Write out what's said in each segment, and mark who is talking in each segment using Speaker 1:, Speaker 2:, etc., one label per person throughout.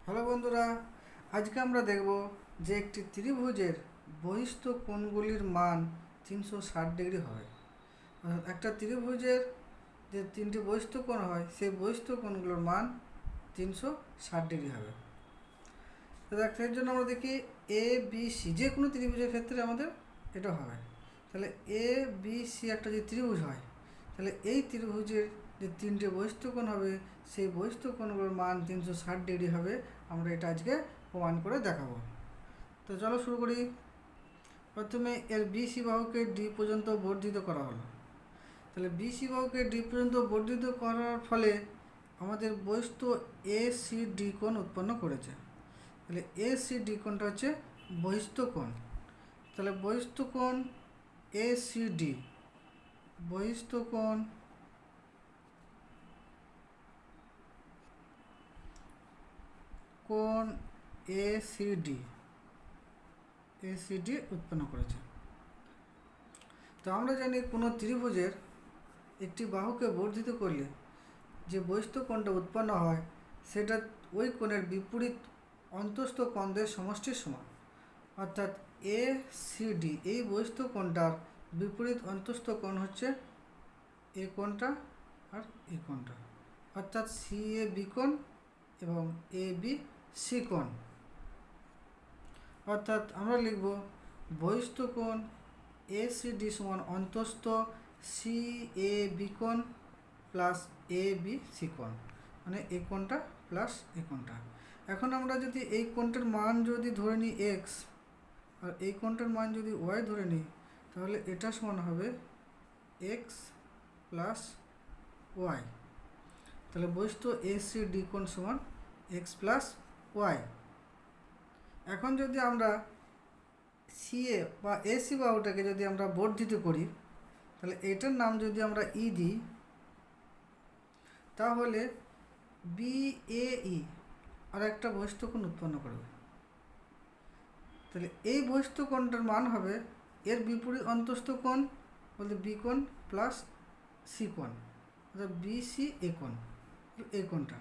Speaker 1: Hello বন্ধুরা, আজকে আমরা দেখব যে একটি ত্রিভুজের বহিস্থ কোণগুলির মান 360 ডিগ্রি হবে। একটা ত্রিভুজের যে তিনটি বহিস্থ কোণ হয় সেই বহিস্থ কোণগুলোর মান 360 ডিগ্রি হবে। তো এর জন্য আমরা দেখি এ বি সি, যে কোনো ত্রিভুজের ক্ষেত্রে আমাদের এটা হবে। তাহলে এ বি সি একটা যে ত্রিভুজ হয়, তাহলে এই ত্রিভুজের যে তিনটে বহিস্থ কোণ হবে সেই বহিস্থ কোণগুলোর মান 360 ডিগ্রি হবে। আমরা এটা আজকে প্রমাণ করে দেখাবো। তো চলো শুরু করি। প্রথমে এর বিসি বাহুকে ডি পর্যন্ত বর্ধিত করা হলো। তাহলে বিসি বাহুকে ডি পর্যন্ত বর্ধিত করার ফলে আমাদের বহিস্থ এ সি ডি কোণ উৎপন্ন করেছে। তাহলে এ সি ডি কোণটা হচ্ছে বহিস্থ কোণ। তাহলে বহিস্থ কোণ এ সি ডি, বহিস্থ কোণ কোণ এ সি ডি উৎপন্ন করেছে। তো আমরা জানি কোনো ত্রিভুজের একটি বাহুকে বর্ধিত করলে যে বহিস্থ কোণটা উৎপন্ন হয় সেটা ওই কোণের বিপরীত অন্তস্থ কোণদের সমষ্টির সমান। অর্থাৎ এ সি ডি এই বহিস্থ কোণটার বিপরীত অন্তস্থ কোণ হচ্ছে এ কোণটা আর এ কোণটা, অর্থাৎ সি এ বি কোণ এবং এ বি সি কোণ। অর্থাৎ আমরা লিখব বহিস্থ কোণ এ সি ডি সমান অন্তস্থ সি এ বি কোণ প্লাস এ বি সি কোণ, মানে এই কোণটা প্লাস এই কোণটা। এখন আমরা যদি এই কোণটার মান যদি ধরে নিই এক্স আর এই কোণটার মান যদি ওয়াই ধরে নিই, তাহলে এটা সমান হবে এক্স প্লাস ওয়াই। তাহলে বহিস্থ এ সি ডি কোণ সমান এক্স প্লাস ওয়াই। এখন যদি আমরা সিএ বা এসি বাহুটাকে যদি আমরা বর্ধিত করি, তাহলে এটার নাম যদি আমরা ই দিই, তাহলে বিএই আর একটা বহিস্থ কোণ উৎপন্ন করবে। তাহলে এই বহিস্থ কোণটার মান হবে এর বিপরীত অন্তস্থ কোণ বলতে বি কোণ প্লাস সি কোণ, অর্থাৎ বিসি এ কোণ, এই কোণটা।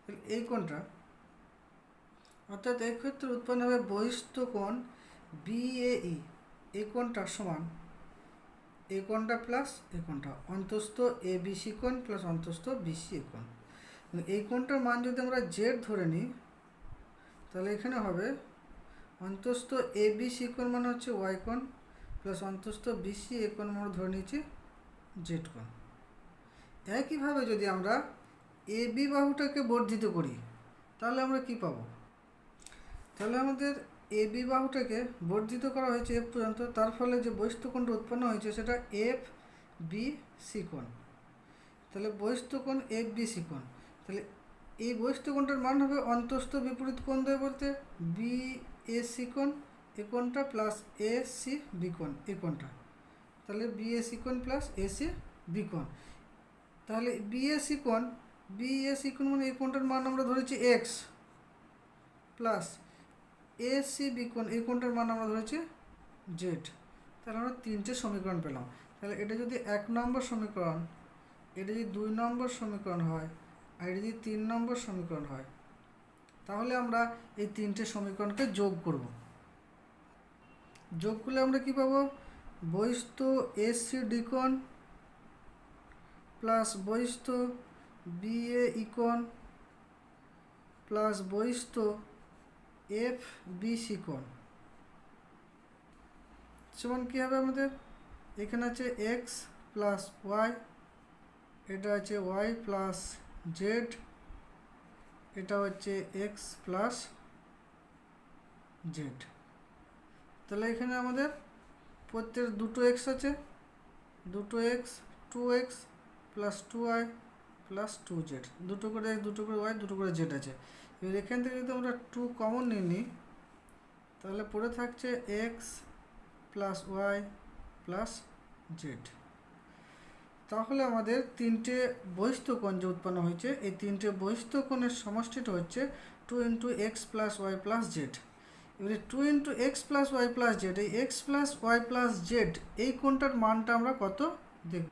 Speaker 1: তাহলে এই কোণটা অর্থাৎ এই ক্ষেত্রে উৎপন্ন হবে বহিস্থ কোণ বিএই, এই কোণটা সমান এই কোণটা প্লাস এই কোণটা, অন্তস্থ এ বিসি কোণ প্লাস অন্তস্থ বিসি এ কোণ। এই কোণটার মান যদি আমরা জেড ধরে নিই, তাহলে এখানে হবে অন্তস্থ এ বিসি কোণ মানে হচ্ছে ওয়াই কোণ প্লাস অন্তস্থ বিসি এ কোণ আমরা ধরে নিয়েছি জেড কোণ। একইভাবে যদি আমরা এ বি বাহুটাকে বর্ধিত করি, তাহলে আমরা কি পাবো? তাহলে আমাদের এ বি বাহুটাকে বর্ধিত করা হয়েছে এফ পর্যন্ত, তার ফলে যে বহিস্থ কোণটা উৎপন্ন হয়েছে সেটা এফ বি সি কোণ। তাহলে বহিস্থ কোণ এফ বি সি কোণ। তাহলে এই বহিস্থ কোণটার মান হবে অন্তস্থ বিপরীত কোণ দেয় বলতে বি এ সি কোণ এ কোণটা প্লাস এ সি বি কোণ এ কোণটা। তাহলে বি এ সি কোণ প্লাস এ সি বি কোণ। তাহলে বি এ সি কোণ মানে এই কোণটার মান আমরা ধরেছি x plus A C B কোণ এই কোণটার মান আমরা ধরেছি জেড। তাহলে আমরা তিনটে সমীকরণ পেলাম। তাহলে এটা যদি 1 নম্বর সমীকরণ, এটা যদি 2 নম্বর সমীকরণ হয় আর এটা যদি 3 নম্বর সমীকরণ হয়, তাহলে আমরা এই তিনটে সমীকরণকে যোগ করব। যোগ করলে আমরা কি পাবো? বহিস্থ এস সি ডি কোণ প্লাস বহিস্থ বি এ ই কোণ প্লাস বহিস্থ এফ বি সি কোণ সমান কী হবে আমাদের? এখানে আছে এক্স প্লাস ওয়াই, এটা আছে ওয়াই প্লাস জেড, এটা হচ্ছে এক্স প্লাস জেড। তাহলে এখানে আমাদের প্রত্যেক দুটো এক্স আছে, দুটো x, 2x plus 2y plus 2z, দুটো করে এক্স, দুটো করে ওয়াই, দুটো করে জেড আছে। এবার এখান থেকে যদি আমরা 2 কমন নিয়ে নিই, তাহলে পড়ে থাকছে x plus y plus z. তাহলে আমাদের তিনটে বহিস্থ কোণ যে উৎপন্ন হয়েছে, এই তিনটে বহিস্থ কোণের সমষ্টিটা হচ্ছে 2 into x plus y plus z. এবারে 2 into x plus y plus z, এই x plus y plus z এই কোণটার মানটা আমরা কত দেখব।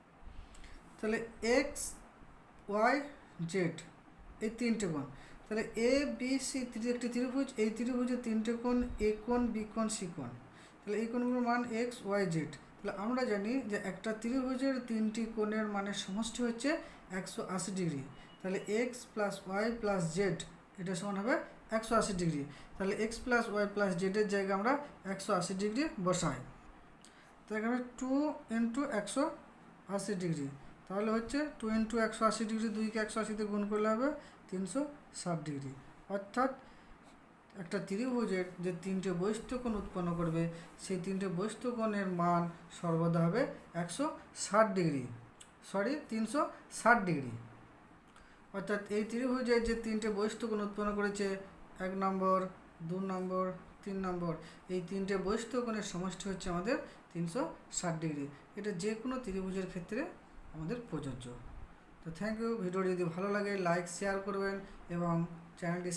Speaker 1: তাহলে এক্স ওয়াই জেড এই তিনটে কোণ। তাহলে এ বি সি একটি ত্রিভুজ, এই ত্রিভুজের তিনটে কোণ, এ কোণ, বি কোণ, সি কোণ। তাহলে এই কোণগুলোর মান এক্স ওয়াই জেড। তাহলে আমরা জানি যে একটা ত্রিভুজের তিনটি কোণের মানের সমষ্টি হচ্ছে 180 ডিগ্রি। তাহলে x plus y plus z এটা সমান হবে 180 ডিগ্রি। তাহলে এক্স প্লাস ওয়াই প্লাস জেডের জায়গায় আমরা 180 ডিগ্রি বসাই। তো এখানে 2 ইন্টু 180 ডিগ্রি, তাহলে হচ্ছে 2 ইন্টু 180 ডিগ্রি, 2কে 180তে গুণ করলে হবে 360 ডিগ্রি। অর্থাৎ একটা ত্রিভুজের যে তিনটে বহিস্থকোণ উৎপন্ন করবে সেই তিনটে বহিস্থকোণের মান সর্বদা হবে 360 ডিগ্রি। অর্থাৎ এই ত্রিভুজের যে তিনটে বহিস্থকোণ উৎপন্ন করেছে 1 নম্বর, 2 নম্বর, 3 নম্বর, এই তিনটে বহিস্থকোণের সমষ্টি হচ্ছে আমাদের 360 ডিগ্রি। এটা যে কোনো ত্রিভুজের ক্ষেত্রে আমাদের প্রযোজ্য। তো থ্যাংক ইউ। ভিডিওটি যদি ভালো লাগে লাইক শেয়ার করবেন এবং চ্যানেলটি